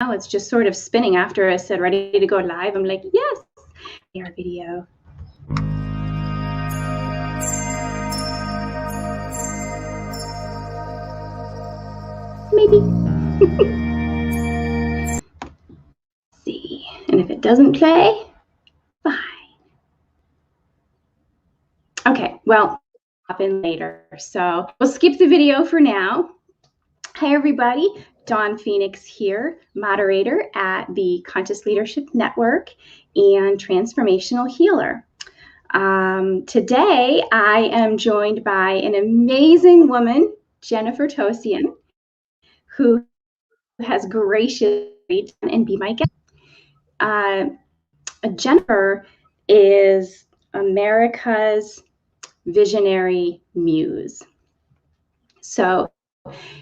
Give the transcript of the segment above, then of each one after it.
it's just sort of spinning after I said ready to go live. I'm like, yes, air video. Maybe. Let's see, and if it doesn't play, fine. Okay, well, hop in later. So we'll skip the video for now. Hi, everybody. Dawn Phoenix here, moderator at the Conscious Leadership Network and Transformational Healer. Today, I am joined by an amazing woman, Jennifer Tosian, who has graciously and be my guest. Jennifer is America's Visionary Muse. So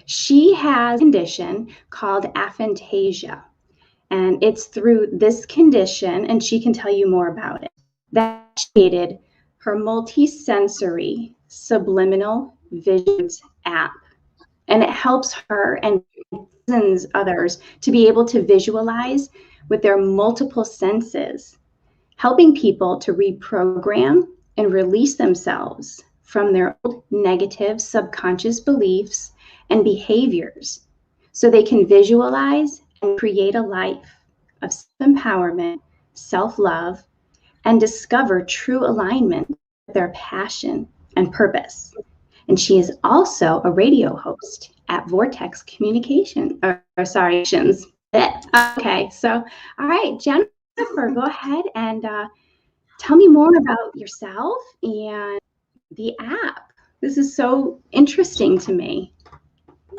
she has a condition called aphantasia, and it's through this condition, and she can tell you more about it, that she created her multisensory subliminal visions app, and it helps her and dozens others to be able to visualize with their multiple senses, helping people to reprogram and release themselves from their old negative subconscious beliefs and behaviors so they can visualize and create a life of self-empowerment, self-love, and discover true alignment with their passion and purpose. And she is also a radio host at Vortex Communication, Okay, so all right, Jennifer, go ahead and tell me more about yourself and the app. This is so interesting to me.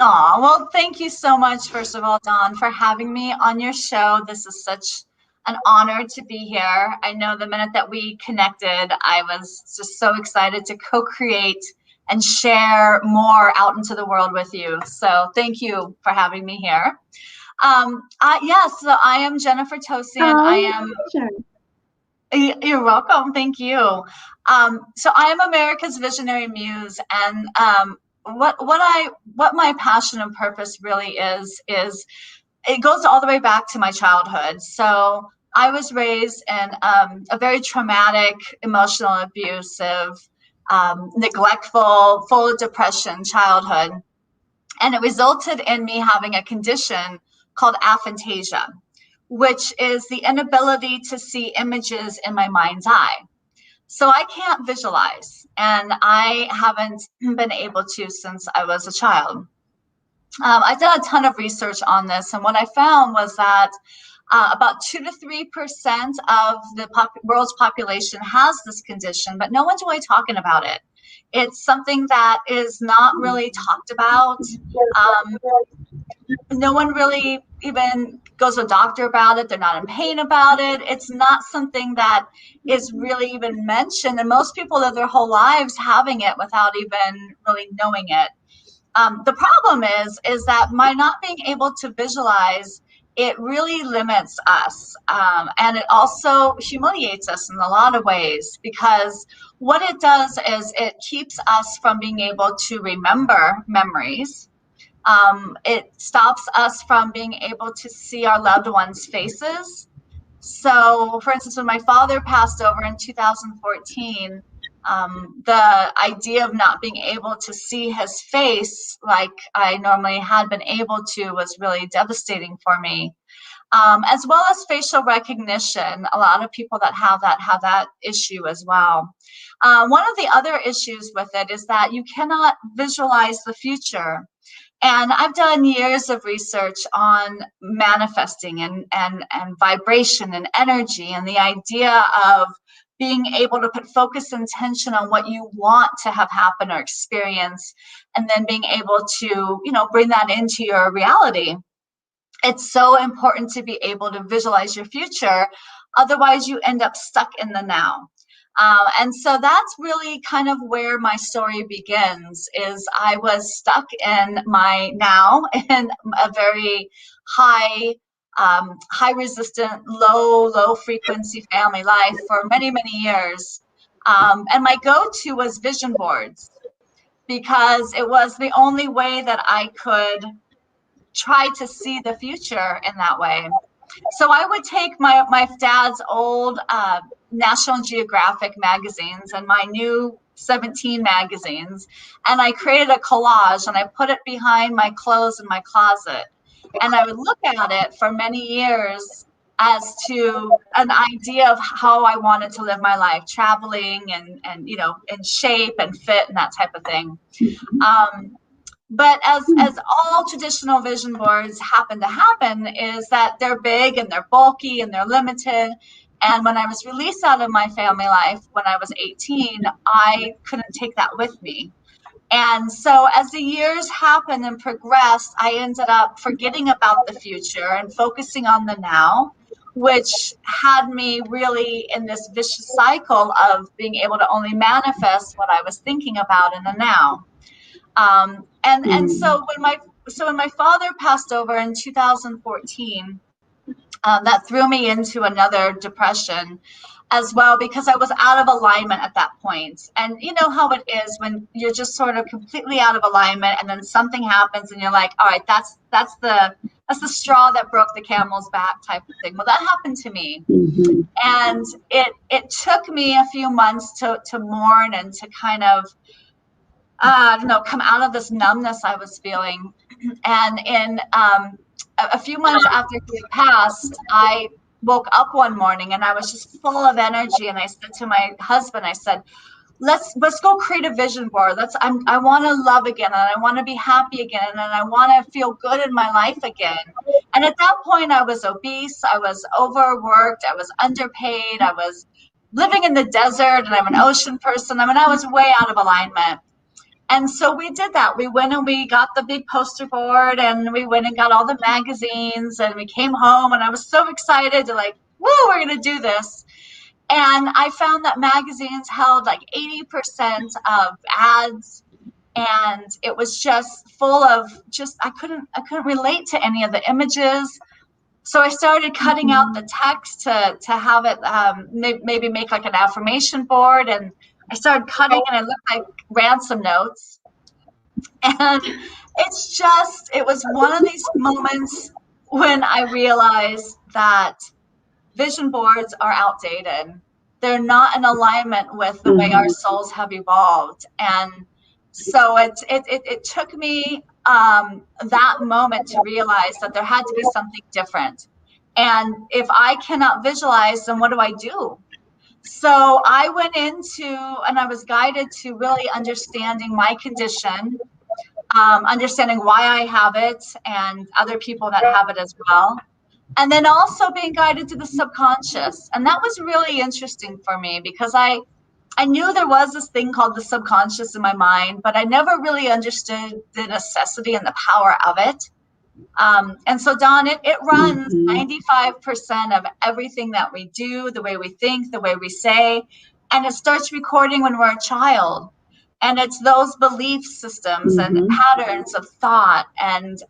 Oh, well, thank you so much, first of all, Dawn, for having me on your show. This is such an honor to be here. I know the minute that we connected, I was just so excited to co-create and share more out into the world with you. So thank you for having me here. Yes, so I am Jennifer Tosian. You're welcome. Thank you. So I am America's Visionary Muse, and what my passion and purpose really is it goes all the way back to my childhood. So I was raised in a very traumatic, emotional, abusive, neglectful, full of depression childhood, and it resulted in me having a condition called aphantasia, which is the inability to see images in my mind's eye. So I can't visualize, and I haven't been able to since I was a child. I've done a ton of research on this, and what I found was that about 2 to 3% of the world's population has this condition, but no one's really talking about it. It's something that is not really talked about. No one really even goes to a doctor about it. They're not in pain about it. It's not something that is really even mentioned. And most people live their whole lives having it without even really knowing it. The problem is that by not being able to visualize, it really limits us. And it also humiliates us in a lot of ways, because what it does is it keeps us from being able to remember memories. It stops us from being able to see our loved ones' faces. So, for instance, when my father passed over in 2014, the idea of not being able to see his face like I normally had been able to was really devastating for me. As well as facial recognition. A lot of people that have that issue as well. One of the other issues with it is that you cannot visualize the future. And I've done years of research on manifesting and vibration and energy, and the idea of being able to put focus and intention on what you want to have happen or experience, and then being able to, bring that into your reality. It's so important to be able to visualize your future. Otherwise, you end up stuck in the now. And so that's really kind of where my story begins, is I was stuck in my now in a very high resistant, low frequency family life for many, many years. And my go-to was vision boards, because it was the only way that I could try to see the future in that way. So I would take my dad's old National Geographic magazines and my new 17 magazines, and I created a collage and I put it behind my clothes in my closet. And I would look at it for many years as to an idea of how I wanted to live my life, traveling and in shape and fit and that type of thing. But as all traditional vision boards happen is that they're big and they're bulky and they're limited. And when I was released out of my family life when I was 18, I couldn't take that with me. And so as the years happened and progressed, I ended up forgetting about the future and focusing on the now, which had me really in this vicious cycle of being able to only manifest what I was thinking about in the now. And so when my father passed over in 2014, that threw me into another depression as well, because I was out of alignment at that point. And you know how it is when you're just sort of completely out of alignment, and then something happens, and you're like, all right, that's the straw that broke the camel's back type of thing. Well, that happened to me, and it took me a few months to mourn and to kind of come out of this numbness I was feeling. And in a few months after he passed, I woke up one morning and I was just full of energy. And I said to my husband, I said, let's go create a vision board. I want to love again, and I want to be happy again, and I want to feel good in my life again. And at that point, I was obese, I was overworked, I was underpaid, I was living in the desert, and I'm an ocean person. I mean, I was way out of alignment. And so we did that. We went and we got the big poster board, and we went and got all the magazines, and we came home, and I was so excited to woo, we're going to do this. And I found that magazines held like 80% of ads, and it was just full of I couldn't relate to any of the images. So I started cutting out the text to have it maybe make like an affirmation board, and I started cutting, and it looked like ransom notes. And it was one of these moments when I realized that vision boards are outdated. They're not in alignment with the way our souls have evolved. And so it took me that moment to realize that there had to be something different. And if I cannot visualize, then what do I do? So I went and I was guided to really understanding my condition, understanding why I have it and other people that have it as well. And then also being guided to the subconscious. And that was really interesting for me, because I knew there was this thing called the subconscious in my mind, but I never really understood the necessity and the power of it. And so, Dawn, it runs 95% of everything that we do, the way we think, the way we say, and it starts recording when we're a child. And it's those belief systems and patterns of thought and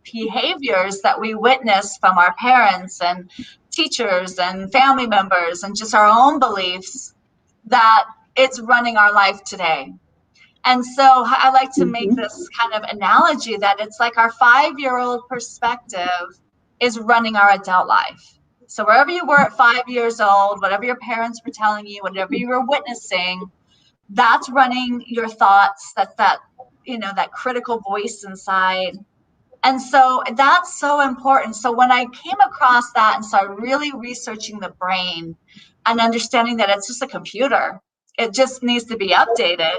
behaviors that we witness from our parents and teachers and family members and just our own beliefs that it's running our life today. And so I like to make this kind of analogy that it's like our 5-year-old perspective is running our adult life. So wherever you were at 5 years old, whatever your parents were telling you, whatever you were witnessing, that's running your thoughts. That's that critical voice inside. And so that's so important. So when I came across that and started really researching the brain and understanding that it's just a computer, it just needs to be updated.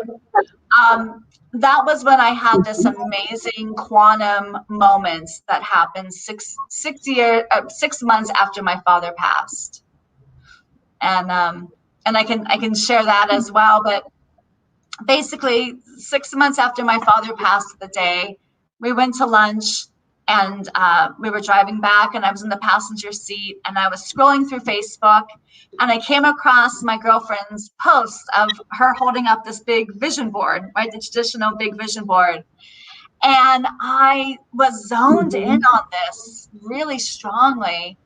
That was when I had this amazing quantum moment that happened 6 months after my father passed. And I can share that as well. But basically 6 months after my father passed the day, we went to lunch, and we were driving back, and I was in the passenger seat, and I was scrolling through Facebook, and I came across my girlfriend's post of her holding up this big vision board, right? The traditional big vision board. And I was zoned in on this really strongly.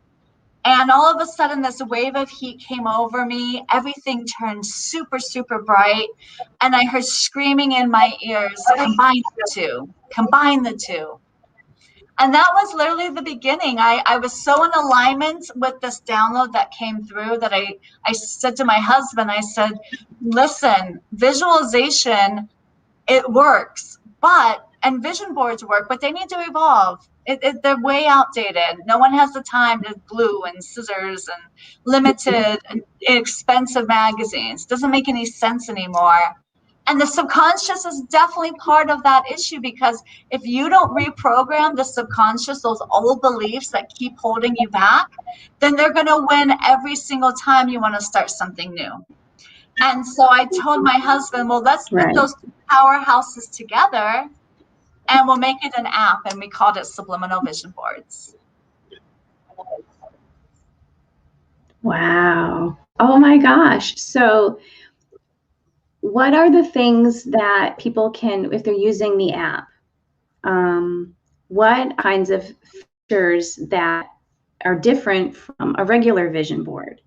And all of a sudden, this wave of heat came over me. Everything turned super, super bright. And I heard screaming in my ears, combine the two. And that was literally the beginning. I was so in alignment with this download that came through that I said to my husband, I said, listen, visualization, it works, and vision boards work, but they need to evolve. They're way outdated. No one has the time to glue and scissors and limited, expensive magazines. Doesn't make any sense anymore. And the subconscious is definitely part of that issue, because if you don't reprogram the subconscious, those old beliefs that keep holding you back, then they're going to win every single time you want to start something new. And so I told my husband, well, let's put those two powerhouses together and we'll make it an app. And we called it Subliminal Vision Boards. Wow. Oh my gosh. So what are the things that people can, if they're using the app, what kinds of features that are different from a regular vision board?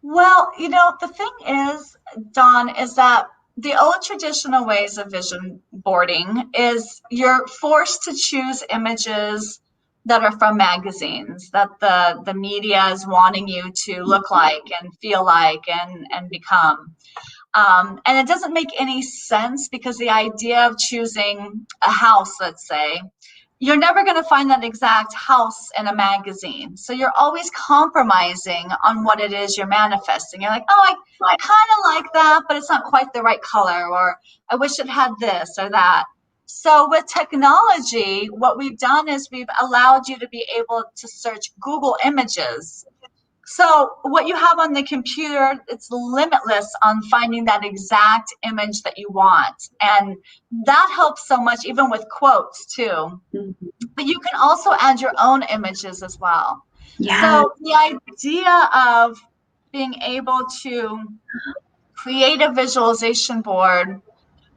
Well, the thing is, Dawn, is that the old traditional ways of vision boarding is you're forced to choose images that are from magazines that the media is wanting you to look like and feel like and become. And it doesn't make any sense, because the idea of choosing a house, let's say, you're never going to find that exact house in a magazine. So you're always compromising on what it is you're manifesting. You're like, oh, I kind of like that, but it's not quite the right color, or I wish it had this or that. So with technology, what we've done is we've allowed you to be able to search Google Images. So what you have on the computer, it's limitless on finding that exact image that you want. And that helps so much, even with quotes too. Mm-hmm. But you can also add your own images as well. Yeah. So the idea of being able to create a visualization board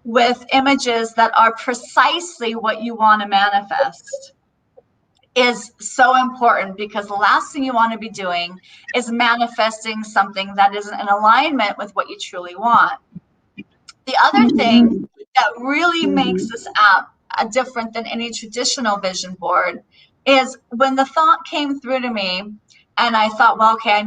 with images that are precisely what you want to manifest is so important, because the last thing you want to be doing is manifesting something that isn't in alignment with what you truly want. The other thing that really makes this app different than any traditional vision board is when the thought came through to me and I thought, well, okay,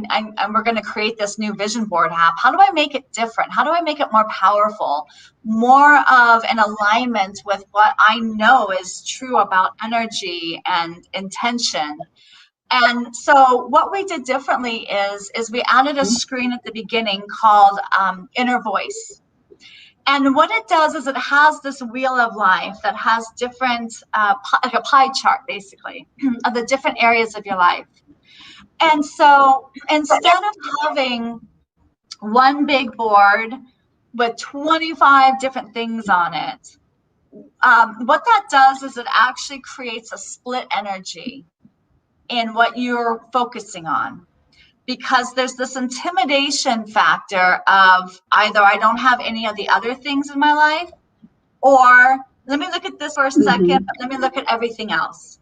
we're going to create this new vision board app. How do I make it different? How do I make it more powerful, more of an alignment with what I know is true about energy and intention? And so what we did differently is we added a screen at the beginning called Inner Voice. And what it does is it has this wheel of life that has different, like a pie chart, basically, of the different areas of your life. And so instead of having one big board with 25 different things on it, what that does is it actually creates a split energy in what you're focusing on. Because there's this intimidation factor of either I don't have any of the other things in my life, or let me look at this for a second, but let me look at everything else.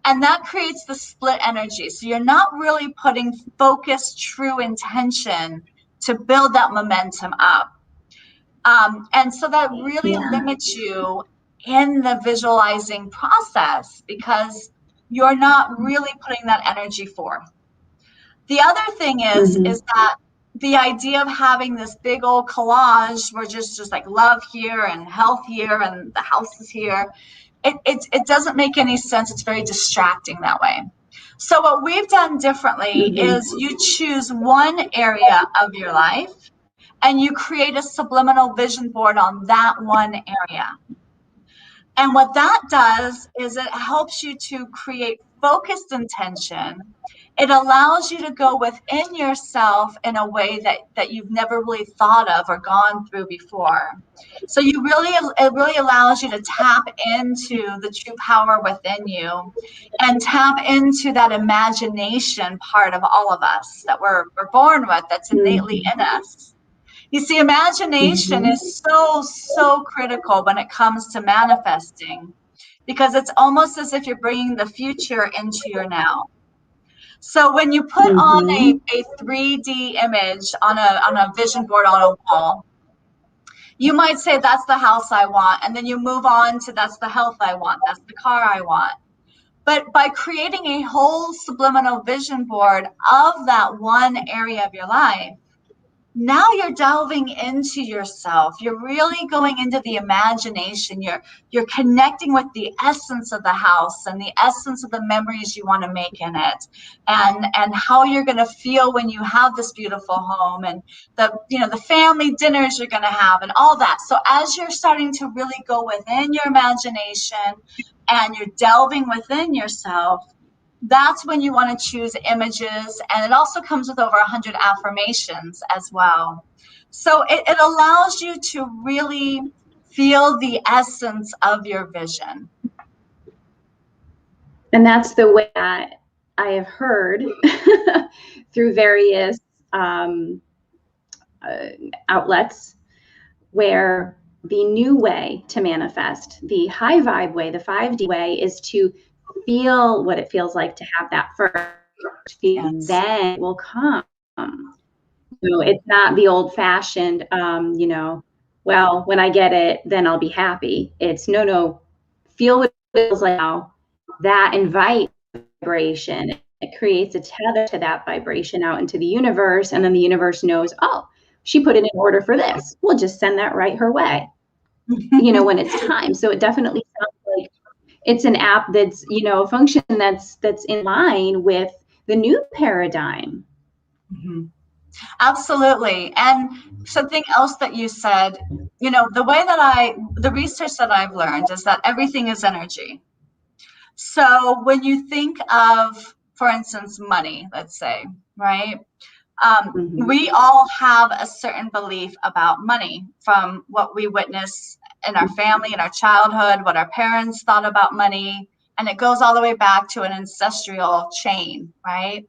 And that creates the split energy. So you're not really putting focused, true intention to build that momentum up. And so that really limits you in the visualizing process, because you're not really putting that energy forth. The other thing is that the idea of having this big old collage where just like love here and health here and the house is here, it doesn't make any sense. It's very distracting that way. So what we've done differently is you choose one area of your life and you create a subliminal vision board on that one area. And what that does is it helps you to create focused intention. It allows you to go within yourself in a way that you've never really thought of or gone through before. So it really allows you to tap into the true power within you and tap into that imagination part of all of us that we're born with, that's innately in us. You see, imagination is so critical when it comes to manifesting, because it's almost as if you're bringing the future into your now. So when you put on a 3D image on a vision board on a wall, You might say, that's the house I want. And then you move on to, that's the health I want. That's the car I want. But by creating a whole subliminal vision board of that one area of your life, now you're delving into yourself. You're really going into the imagination. You're connecting with the essence of the house and the essence of the memories you want to make in it, and how you're going to feel when you have this beautiful home, and the family dinners you're going to have, and all that. So as you're starting to really go within your imagination and you're delving within yourself, that's when you want to choose images. And it also comes with over 100 affirmations as well. So it allows you to really feel the essence of your vision. And that's the way that I have heard through various outlets, where the new way to manifest, the high vibe way, the 5D way, is to feel what it feels like to have that first feel, and then it will come. So it's not the old fashioned, well, when I get it, then I'll be happy. It's no, feel what it feels like now. That invite vibration. It creates a tether to that vibration out into the universe. And then the universe knows, oh, she put it in order for this. We'll just send that right her way, when it's time. So it definitely sounds like it's an app that's, a function that's in line with the new paradigm. Mm-hmm. Absolutely. And something else that you said, the research that I've learned is that everything is energy. So when you think of, for instance, money, let's say, right? We all have a certain belief about money from what we witness in our family, in our childhood, what our parents thought about money. And it goes all the way back to an ancestral chain, right?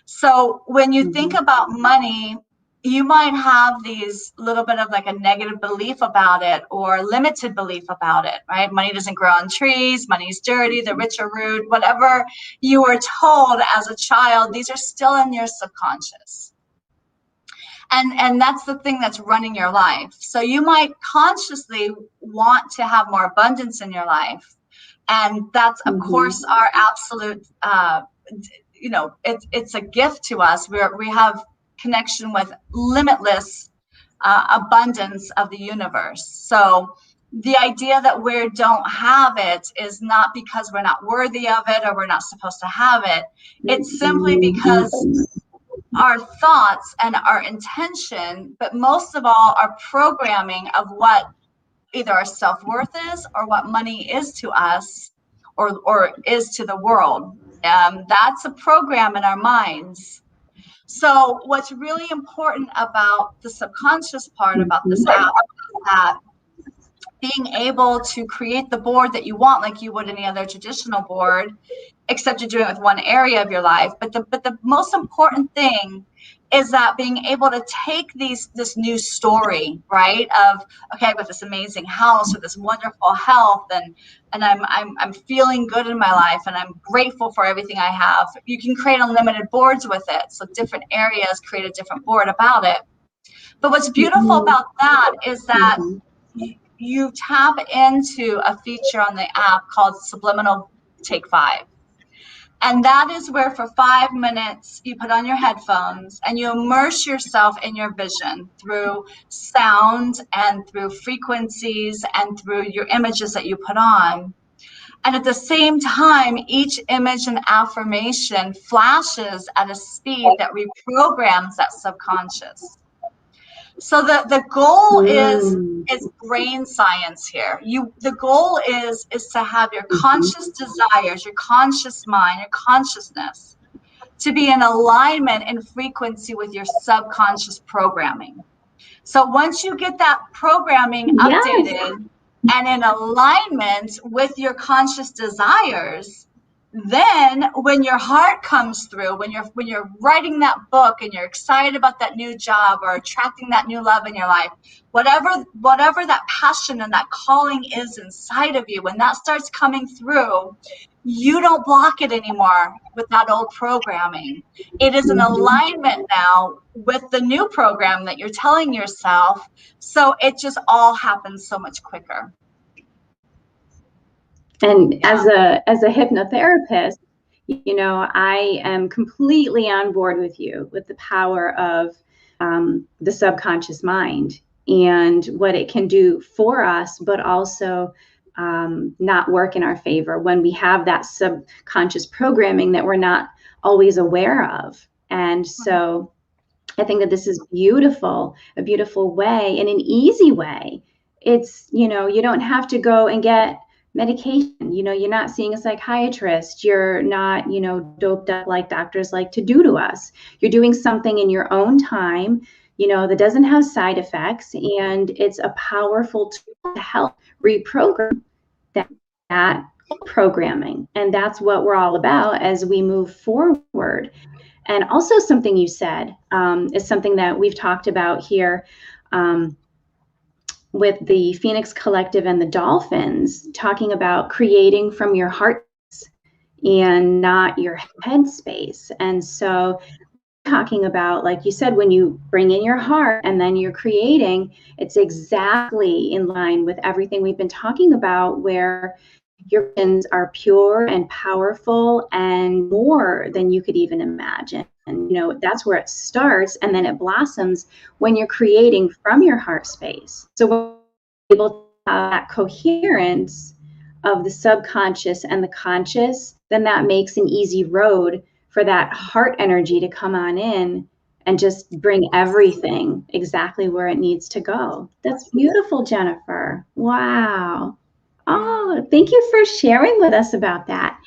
So when you think about money, you might have these little bit of like a negative belief about it, or limited belief about it, right? Money doesn't grow on trees, money's dirty, the rich are rude, whatever you were told as a child, these are still in your subconscious. And that's the thing that's running your life. So you might consciously want to have more abundance in your life. And that's, of course, our absolute, it's a gift to us. We have connection with limitless abundance of the universe. So the idea that we don't have it is not because we're not worthy of it or we're not supposed to have it. It's simply because our thoughts and our intention, but most of all, our programming of what either our self-worth is or what money is to us or is to the world. That's a program in our minds. So what's really important about the subconscious part about this app is that being able to create the board that you want, like you would any other traditional board, except you're doing it with one area of your life. But the most important thing is that being able to take this new story, right? Of, okay, I've got this amazing house with this wonderful health, and I'm feeling good in my life, and I'm grateful for everything I have. You can create unlimited boards with it. So different areas create a different board about it. But what's beautiful about that is that you tap into a feature on the app called Subliminal Take 5. And that is where for 5 minutes you put on your headphones and you immerse yourself in your vision through sound and through frequencies and through your images that you put on. And at the same time, each image and affirmation flashes at a speed that reprograms that subconscious. So the goal is brain science here. The goal is to have your conscious desires, your conscious mind, your consciousness to be in alignment and frequency with your subconscious programming. So once you get that programming updated and in alignment with your conscious desires, then when your heart comes through, when you're writing that book and you're excited about that new job or attracting that new love in your life, whatever that passion and that calling is inside of you, when that starts coming through, you don't block it anymore with that old programming. It is in alignment now with the new program that you're telling yourself. So it just all happens so much quicker. And as a hypnotherapist, you know, I am completely on board with you with the power of the subconscious mind and what it can do for us, but also not work in our favor when we have that subconscious programming that we're not always aware of. And so I think that this is beautiful, a beautiful way and an easy way. It's, you know, you don't have to go and get medication. You know, you're not seeing a psychiatrist. You're not, you know, doped up like doctors like to do to us. You're doing something in your own time, you know, that doesn't have side effects. And it's a powerful tool to help reprogram that programming. And that's what we're all about as we move forward. And also something you said is something that we've talked about here with the Phoenix Collective and the Dolphins, talking about creating from your heart and not your head space. And so talking about, like you said, when you bring in your heart and then you're creating, it's exactly in line with everything we've been talking about, where your visions are pure and powerful and more than you could even imagine. And, you know, that's where it starts. And then it blossoms when you're creating from your heart space. So when you're able to have that coherence of the subconscious and the conscious, then that makes an easy road for that heart energy to come on in and just bring everything exactly where it needs to go. That's beautiful, Jennifer. Wow. Oh, thank you for sharing with us about that.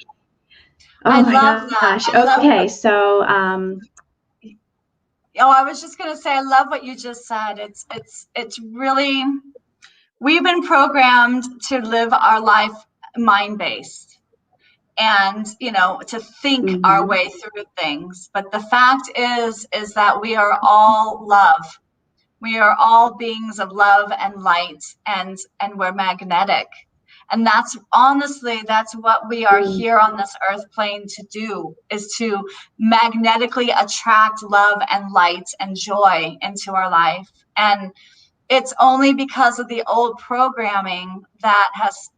Oh, I my love gosh. that. Okay, so Oh, I was just going to say, I love what you just said. It's really, we've been programmed to live our life mind-based and, you know, to think our way through things. But the fact is that we are all love. We are all beings of love and light, and we're magnetic. And that's honestly, that's what we are here on this earth plane to do, is to magnetically attract love and light and joy into our life. And it's only because of the old programming that has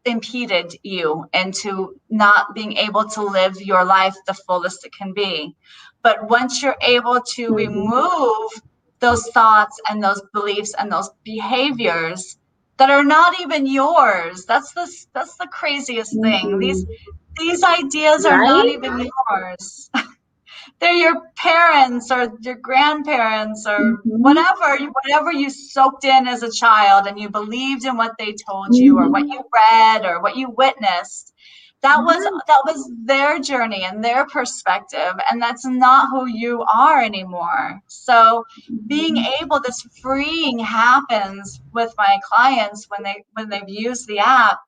impeded you into not being able to live your life the fullest it can be. But once you're able to remove those thoughts and those beliefs and those behaviors that are not even yours, that's the craziest thing. These ideas are not even yours. They're your parents or your grandparents or whatever you soaked in as a child, and you believed in what they told you or what you read or what you witnessed. That was their journey and their perspective, and that's not who you are anymore. So being able, this freeing happens with my clients when they've used the app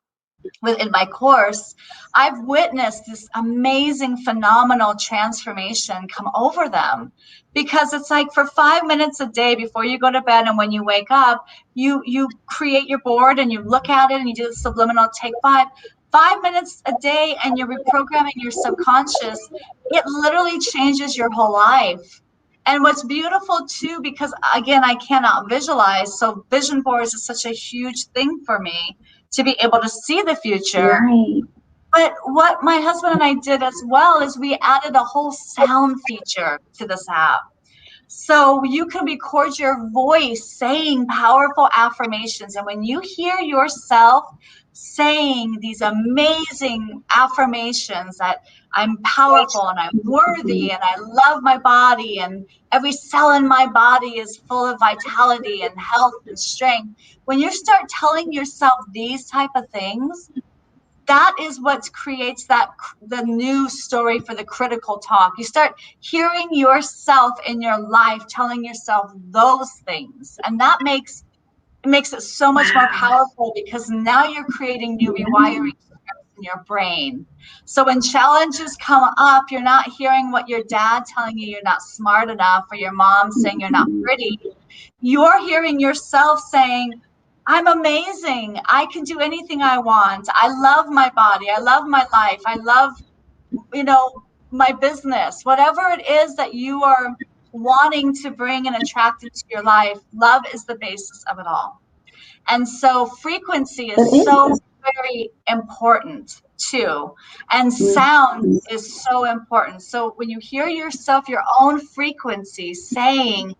in my course. I've witnessed this amazing, phenomenal transformation come over them, because it's like for 5 minutes a day before you go to bed and when you wake up, you create your board and you look at it and you do the subliminal take 5 minutes a day, and you're reprogramming your subconscious. It literally changes your whole life. And what's beautiful too, because again, I cannot visualize, so vision boards is such a huge thing for me to be able to see the future. Right. But what my husband and I did as well is we added a whole sound feature to this app. So you can record your voice saying powerful affirmations. And when you hear yourself saying these amazing affirmations that I'm powerful and I'm worthy and I love my body and every cell in my body is full of vitality and health and strength, when you start telling yourself these type of things, that is what creates the new story for the critical talk. You start hearing yourself in your life telling yourself those things, and that makes it so much more powerful, because now you're creating new rewiring in your brain. So when challenges come up, you're not hearing what your dad telling you you're not smart enough, or your mom saying you're not pretty. You're hearing yourself saying, I'm amazing. I can do anything I want. I love my body. I love my life. I love, my business. Whatever it is that you are wanting to bring and attract into your life, love is the basis of it all. And so frequency is so very important too. And sound is so important. So when you hear yourself, your own frequency saying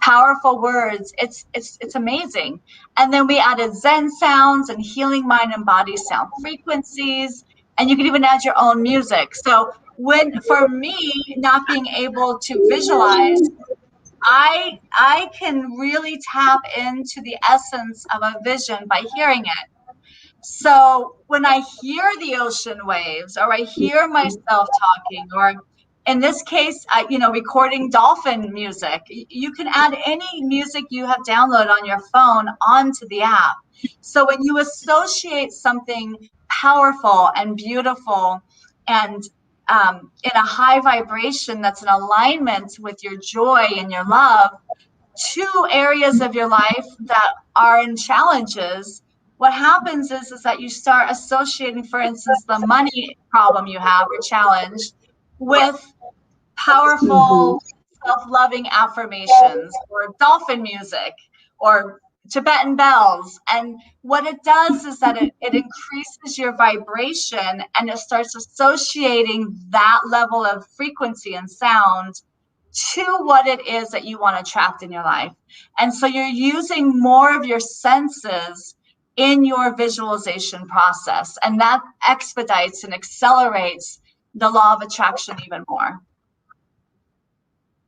powerful words, it's amazing. And then we added Zen sounds and healing mind and body sound frequencies. And you can even add your own music. So for me, not being able to visualize, I can really tap into the essence of a vision by hearing it. So when I hear the ocean waves, or I hear myself talking, or in this case, recording dolphin music, you can add any music you have downloaded on your phone onto the app. So when you associate something powerful and beautiful and in a high vibration that's in alignment with your joy and your love, to areas of your life that are in challenges, what happens is that you start associating, for instance, the money problem you have or challenge with powerful self-loving affirmations or dolphin music or Tibetan bells. And what it does is that it increases your vibration, and it starts associating that level of frequency and sound to what it is that you want to attract in your life. And so you're using more of your senses in your visualization process, and that expedites and accelerates the law of attraction even more.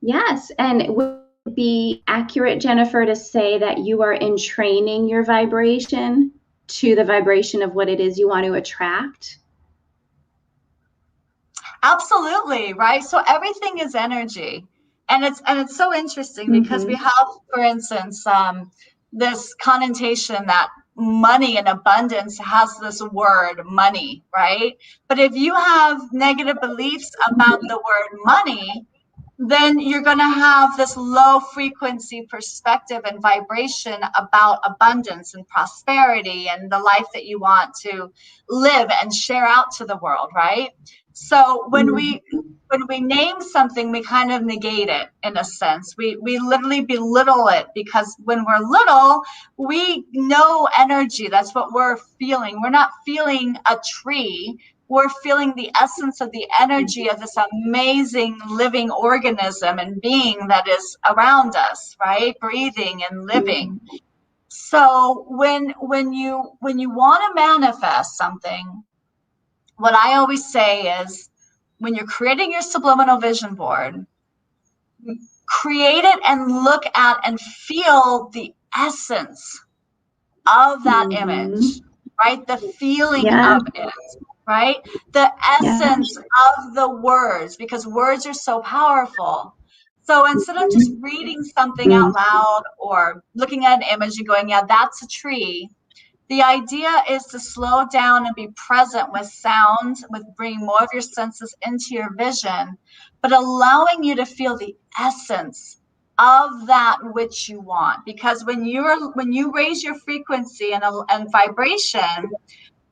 Yes, and would it be accurate, Jennifer, to say that you are entraining your vibration to the vibration of what it is you want to attract? Absolutely, right? So everything is energy. And it's so interesting because we have, for instance, this connotation that money and abundance has this word money, right? But if you have negative beliefs about the word money, then you're going to have this low frequency perspective and vibration about abundance and prosperity and the life that you want to live and share out to the world, right? So when we name something, we kind of negate it in a sense. We literally belittle it, because when we're little, we know energy. That's what we're feeling. We're not feeling a tree. We're feeling the essence of the energy of this amazing living organism and being that is around us, right? Breathing and living. So when you want to manifest something, what I always say is, when you're creating your subliminal vision board, create it and look at and feel the essence of that image, right? The feeling of it, right? The essence of the words, because words are so powerful. So instead of just reading something out loud or looking at an image and going, yeah, that's a tree, the idea is to slow down and be present with sound, with bringing more of your senses into your vision, but allowing you to feel the essence of that which you want. Because when you raise your frequency and vibration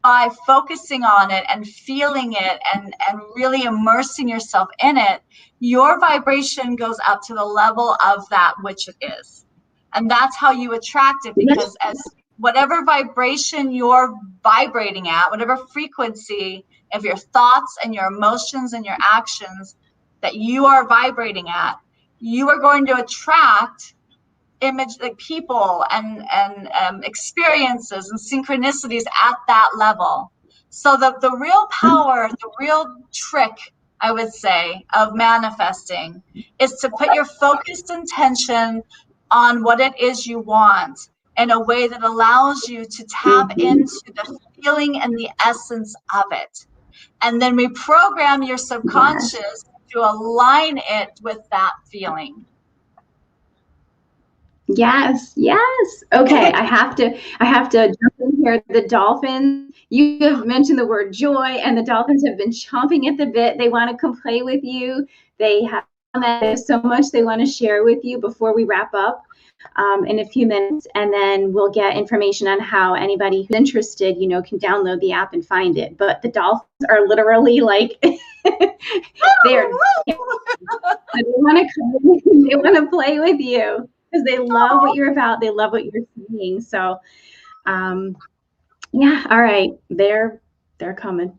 by focusing on it and feeling it and really immersing yourself in it, your vibration goes up to the level of that which it is. And that's how you attract it, because as whatever vibration you're vibrating at, whatever frequency of your thoughts and your emotions and your actions that you are vibrating at, you are going to attract like people and experiences and synchronicities at that level. So the real power, the real trick, I would say, of manifesting is to put your focused intention on what it is you want in a way that allows you to tap into the feeling and the essence of it. And then reprogram your subconscious to align it with that feeling. Yes. Okay, I have to jump in here. The dolphins, you have mentioned the word joy, and the dolphins have been chomping at the bit. They want to come play with you. They have so much they want to share with you before we wrap up. in a few minutes, and then we'll get information on how anybody who's interested, can download the app and find it. But the Dolphins are literally like, they want to play with you because they love what you're about. They love what you're saying. So, yeah, all right, they're coming.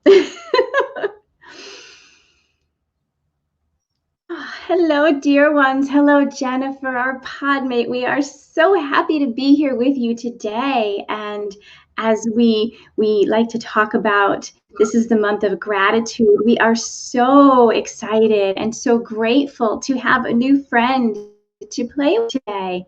Hello, dear ones. Hello, Jennifer, our podmate. We are so happy to be here with you today. And as we like to talk about, this is the month of gratitude. We are so excited and so grateful to have a new friend to play with today.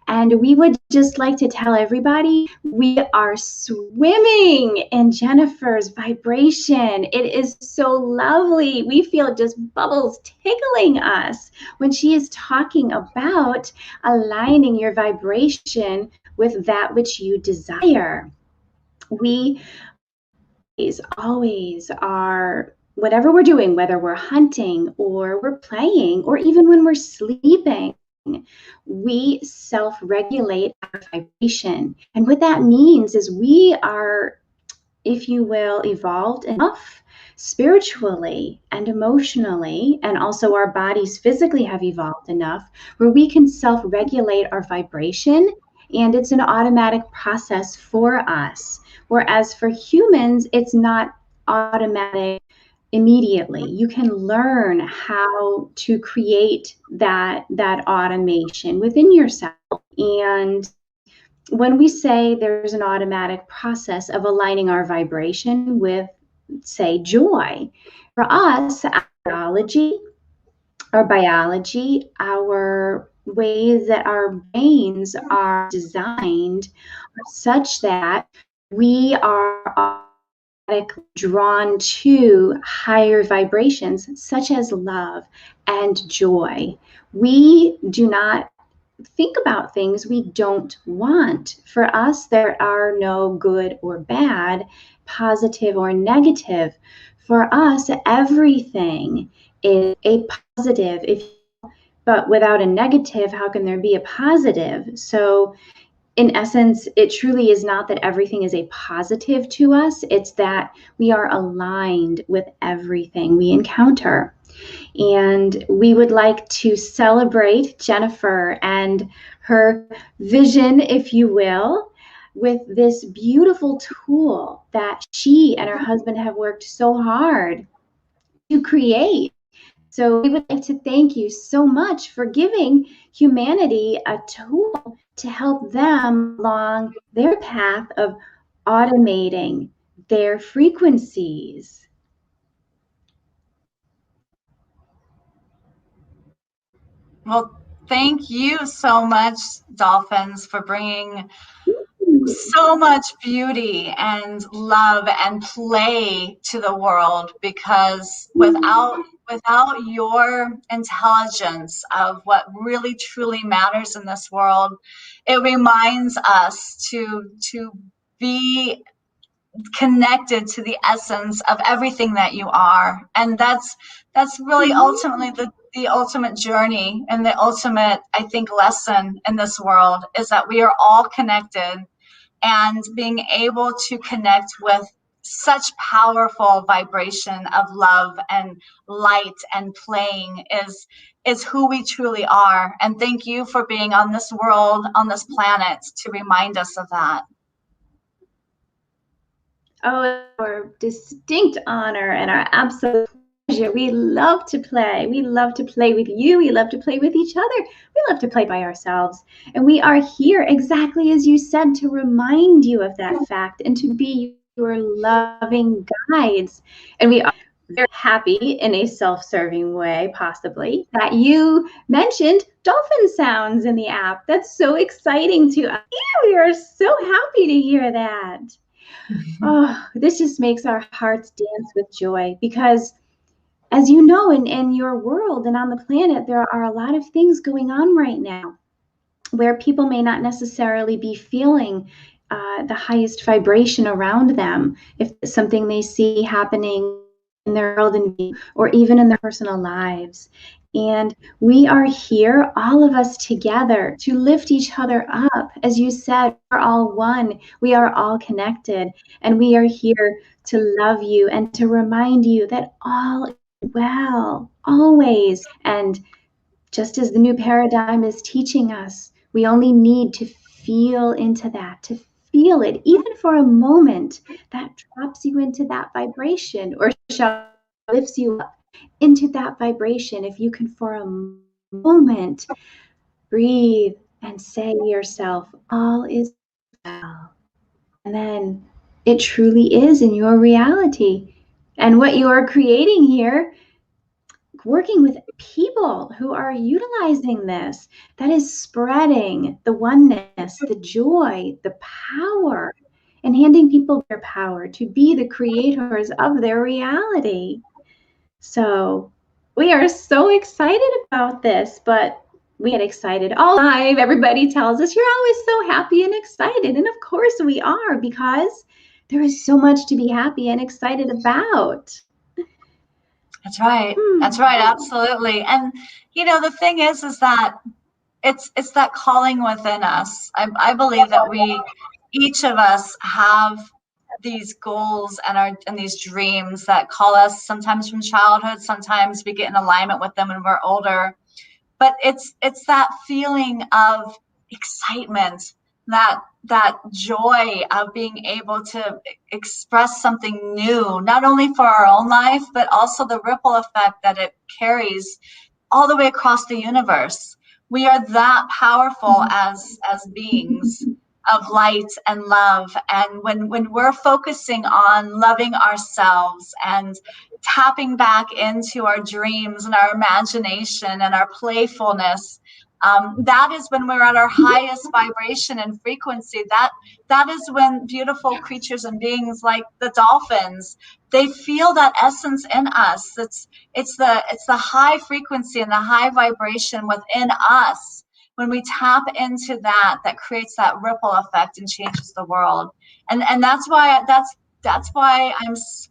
And we would just like to tell everybody we are swimming in Jennifer's vibration. It is so lovely. We feel just bubbles tickling us when she is talking about aligning your vibration with that which you desire. We always are, whatever we're doing, whether we're hunting or we're playing or even when we're sleeping, we self-regulate our vibration. And what that means is we are, if you will, evolved enough spiritually and emotionally, and also our bodies physically have evolved enough where we can self-regulate our vibration, and it's an automatic process for us. Whereas for humans, it's not automatic immediately. You can learn how to create that automation within yourself. And when we say there's an automatic process of aligning our vibration with, say, joy, for us, our biology, our ways that our brains are designed are such that we are drawn to higher vibrations such as love and joy. We do not think about things we don't want. For us, there are no good or bad, positive or negative. For us, everything is a positive. But without a negative, how can there be a positive? So in essence, it truly is not that everything is a positive to us. It's that we are aligned with everything we encounter. And we would like to celebrate Jennifer and her vision, if you will, with this beautiful tool that she and her husband have worked so hard to create. So we would like to thank you so much for giving humanity a tool to help them along their path of automating their frequencies. Well, thank you so much, Dolphins, for bringing so much beauty and love and play to the world, because without your intelligence of what really truly matters in this world, it reminds us to be connected to the essence of everything that you are. And that's really ultimately the ultimate journey and the ultimate, I think, lesson in this world, is that we are all connected. And being able to connect with such powerful vibration of love and light and playing is who we truly are. And thank you for being on this world, on this planet, to remind us of that. Oh, our distinct honor and our absolute pleasure. We love to play. We love to play with you. We love to play with each other. We love to play by ourselves. And we are here, exactly as you said, to remind you of that fact and to be your loving guides. And we are very happy, in a self-serving way, possibly, that you mentioned dolphin sounds in the app. That's so exciting to us. Yeah, we are so happy to hear that. Oh, this just makes our hearts dance with joy, because as you know, in your world and on the planet, there are a lot of things going on right now where people may not necessarily be feeling the highest vibration around them. If it's something they see happening in their world or even in their personal lives. And we are here, all of us together, to lift each other up. As you said, we're all one. We are all connected. And we are here to love you and to remind you that all is well, always. And just as the new paradigm is teaching us, we only need to feel into that, to feel it, even for a moment, that drops you into that vibration, or lifts you up into that vibration. If you can for a moment breathe and say to yourself, all is well. And then it truly is in your reality. And what you are creating here, working with people who are utilizing this, that is spreading the oneness, the joy, the power, and handing people their power to be the creators of their reality. So we are so excited about this, but we get excited all the time. Everybody tells us you're always so happy and excited. And of course we are, because there is so much to be happy and excited about. That's right. That's right. Absolutely. And, you know, the thing is that it's that calling within us. I believe that each of us have these goals and these dreams that call us, sometimes from childhood, sometimes we get in alignment with them when we're older. But it's that feeling of excitement, that joy of being able to express something new, not only for our own life, but also the ripple effect that it carries all the way across the universe. We are that powerful as beings of light and love. And when we're focusing on loving ourselves and tapping back into our dreams and our imagination and our playfulness, that is when we're at our highest vibration and frequency. That is when beautiful creatures and beings like the dolphins, they feel that essence in us. It's the high frequency and the high vibration within us. When we tap into that creates that ripple effect and changes the world. And that's why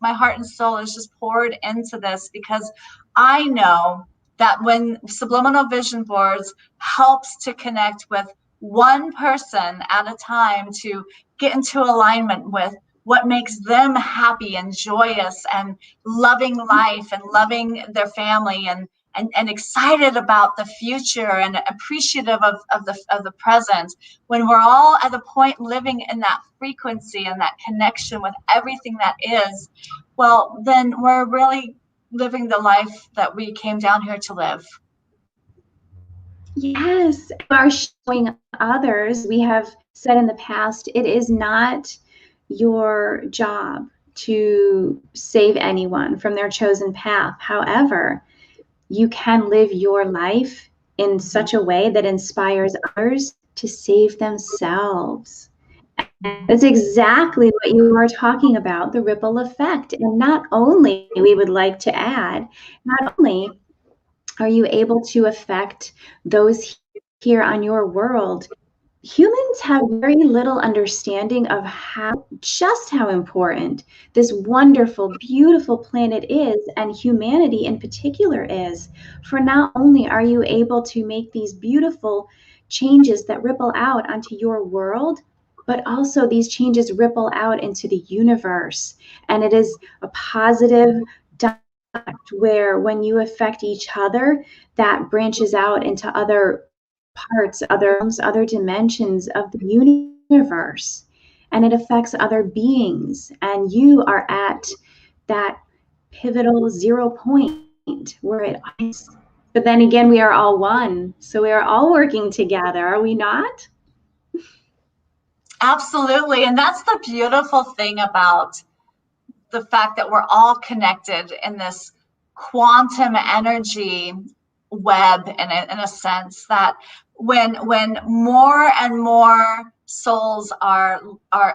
my heart and soul is just poured into this, because I know that when subliminal vision boards helps to connect with one person at a time to get into alignment with what makes them happy and joyous and loving life and loving their family and excited about the future and appreciative of the present, when we're all at the point living in that frequency and that connection with everything that is, well, then we're really living the life that we came down here to live. Yes, we are showing others. We have said in the past, it is not your job to save anyone from their chosen path. However, you can live your life in such a way that inspires others to save themselves. And that's exactly what you are talking about, the ripple effect. And not only, we would like to add, not only are you able to affect those here on your world, humans have very little understanding of just how important this wonderful, beautiful planet is, and humanity in particular is. For not only are you able to make these beautiful changes that ripple out onto your world, but also these changes ripple out into the universe. And it is a positive where when you affect each other, that branches out into other parts, other dimensions of the universe, and it affects other beings, and you are at that pivotal 0 point where it is. But then again, we are all one, so we are all working together, are we not? Absolutely. And that's the beautiful thing about the fact that we're all connected in this quantum energy web, in a sense, that when more and more souls are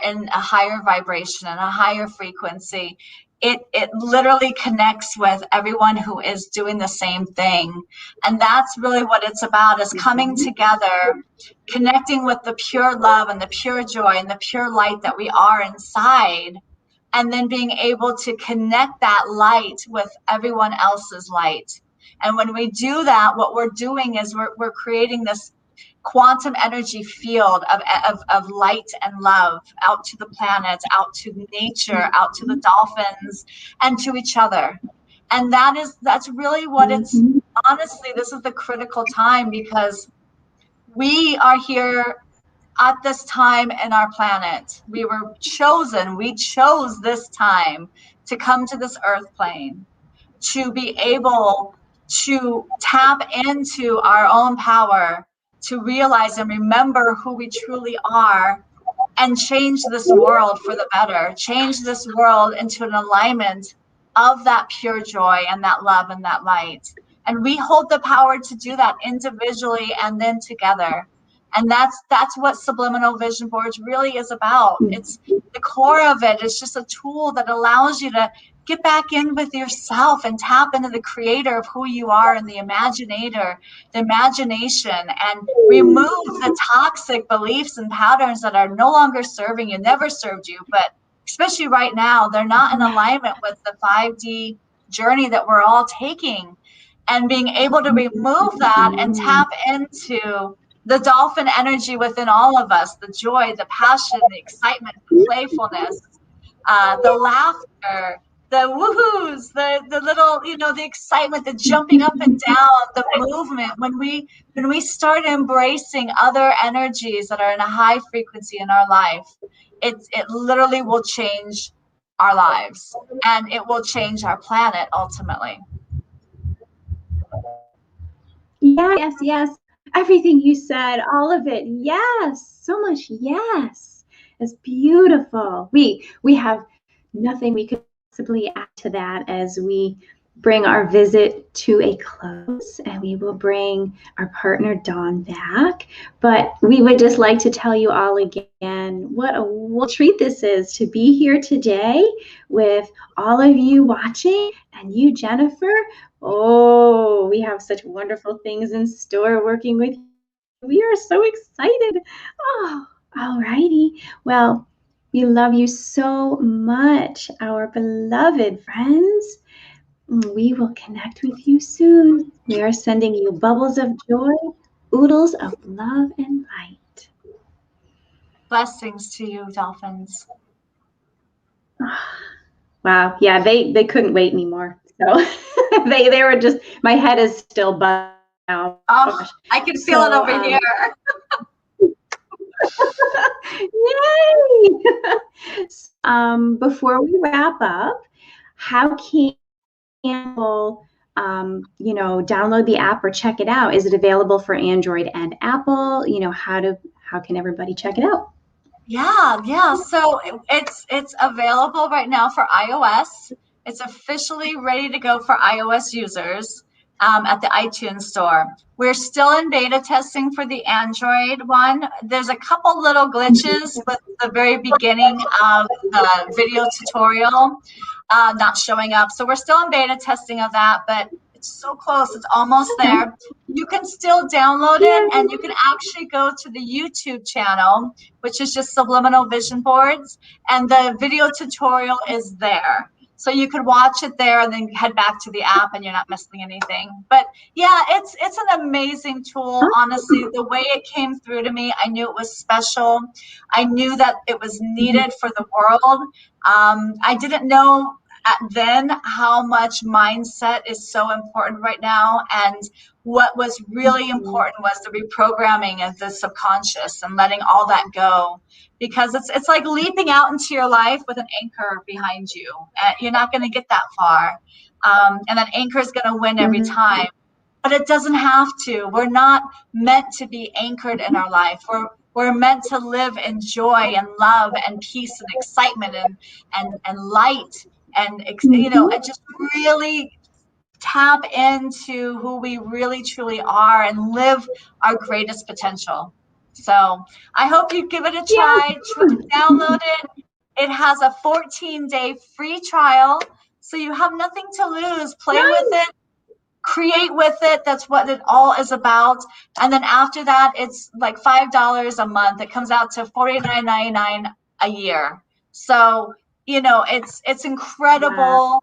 in a higher vibration and a higher frequency, it literally connects with everyone who is doing the same thing. And that's really what it's about, is coming together, connecting with the pure love and the pure joy and the pure light that we are inside, and then being able to connect that light with everyone else's light. And when we do that, what we're doing is we're creating this quantum energy field of light and love out to the planets, out to nature, out to the dolphins, and to each other. And that's really what it's, honestly, this is the critical time, because we are here at this time in our planet. We were chosen, we chose this time to come to this earth plane, to be able to tap into our own power, to realize and remember who we truly are, and change this world for the better, change this world into an alignment of that pure joy and that love and that light. And we hold the power to do that individually and then together. And that's what subliminal vision boards really is about. It's the core of it. It's just a tool that allows you to get back in with yourself and tap into the creator of who you are and the imaginator, the imagination, and remove the toxic beliefs and patterns that are no longer serving you, never served you, but especially right now, they're not in alignment with the 5D journey that we're all taking. And being able to remove that and tap into the dolphin energy within all of us, the joy, the passion, the excitement, the playfulness, the laughter, the woohoos, the little, the excitement, the jumping up and down, the movement. When we start embracing other energies that are in a high frequency in our life, it literally will change our lives, and it will change our planet ultimately. Yes. Everything you said, all of it. Yes. So much yes. It's beautiful. We have nothing we could possibly add to that as we bring our visit to a close, and we will bring our partner Dawn back. But we would just like to tell you all again what a treat this is to be here today with all of you watching, and you, Jennifer. Oh, we have such wonderful things in store working with you. We are so excited. Oh, all righty. Well, we love you so much, our beloved friends. We will connect with you soon. We are sending you bubbles of joy, oodles of love and light. Blessings to you, dolphins. Wow. Yeah, they couldn't wait anymore. So they were just, my head is still buzzing now. Oh, I can feel it over here. Yay! Before we wrap up, how can people, download the app or check it out? Is it available for Android and Apple? How can everybody check it out? Yeah. So it's available right now for iOS. It's officially ready to go for iOS users at the iTunes store. We're still in beta testing for the Android one. There's a couple little glitches with the very beginning of the video tutorial not showing up. So we're still in beta testing of that, but it's so close. It's almost there. You can still download it, and you can actually go to the YouTube channel, which is just Subliminal Vision Boards, and the video tutorial is there. So you could watch it there and then head back to the app, and you're not missing anything. But yeah, it's an amazing tool. Honestly, the way it came through to me, I knew it was special. I knew that it was needed for the world. I didn't know then how much mindset is so important right now, and what was really important was the reprogramming of the subconscious and letting all that go, because it's like leaping out into your life with an anchor behind you, and you're not going to get that far, and that anchor is going to win every time, but it doesn't have to. We're not meant to be anchored in our life. We're meant to live in joy and love and peace and excitement and light, and and just really tap into who we really truly are and live our greatest potential. So I hope you give it a try. Download it. It has a 14-day free trial, so you have nothing to lose. Play with it, create with it. That's what it all is about. And then after that, it's like $5 a month. It comes out to $49.99 a year. So it's incredible.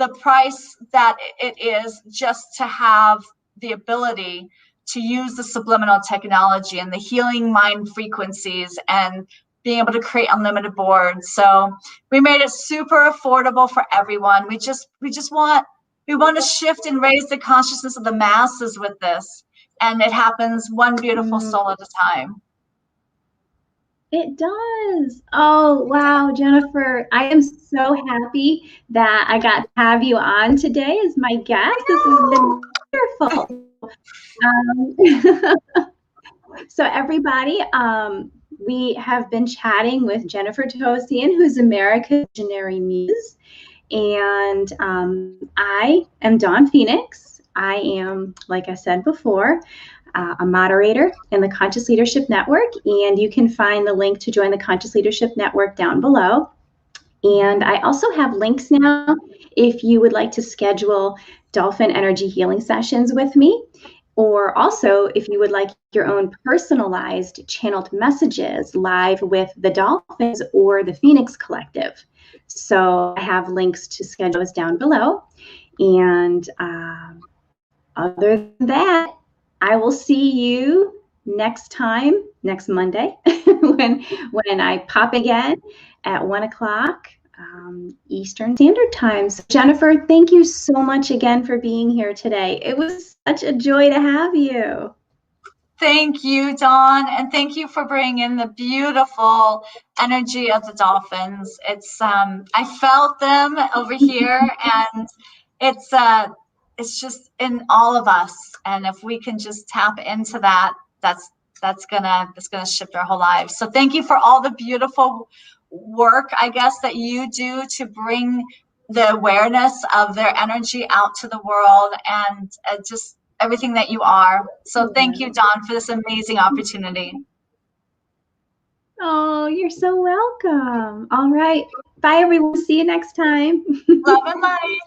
the price that it is just to have the ability to use the subliminal technology and the healing mind frequencies and being able to create unlimited boards. So we made it super affordable for everyone. We want to shift and raise the consciousness of the masses with this. And it happens one beautiful soul at a time. It does. Oh, wow, Jennifer. I am so happy that I got to have you on today as my guest. This has been wonderful. So everybody, we have been chatting with Jennifer Tosian, who's America's Visionary Muse. And I am Dawn Phoenix. I am, like I said before, a moderator in the Conscious Leadership Network, and you can find the link to join the Conscious Leadership Network down below. And I also have links now if you would like to schedule dolphin energy healing sessions with me, or also if you would like your own personalized channeled messages live with the Dolphins or the Phoenix Collective. So I have links to schedule those down below. And other than that, I will see you next time, next Monday, when I pop again at 1 o'clock Eastern Standard Time. So Jennifer, thank you so much again for being here today. It was such a joy to have you. Thank you, Dawn, and thank you for bringing in the beautiful energy of the dolphins. It's I felt them over here, and it's just in all of us. And if we can just tap into that, that's gonna shift our whole lives. So thank you for all the beautiful work, I guess, that you do to bring the awareness of their energy out to the world, and just everything that you are. So thank you, Dawn, for this amazing opportunity. Oh, you're so welcome. All right. Bye, everyone. See you next time. Love and light.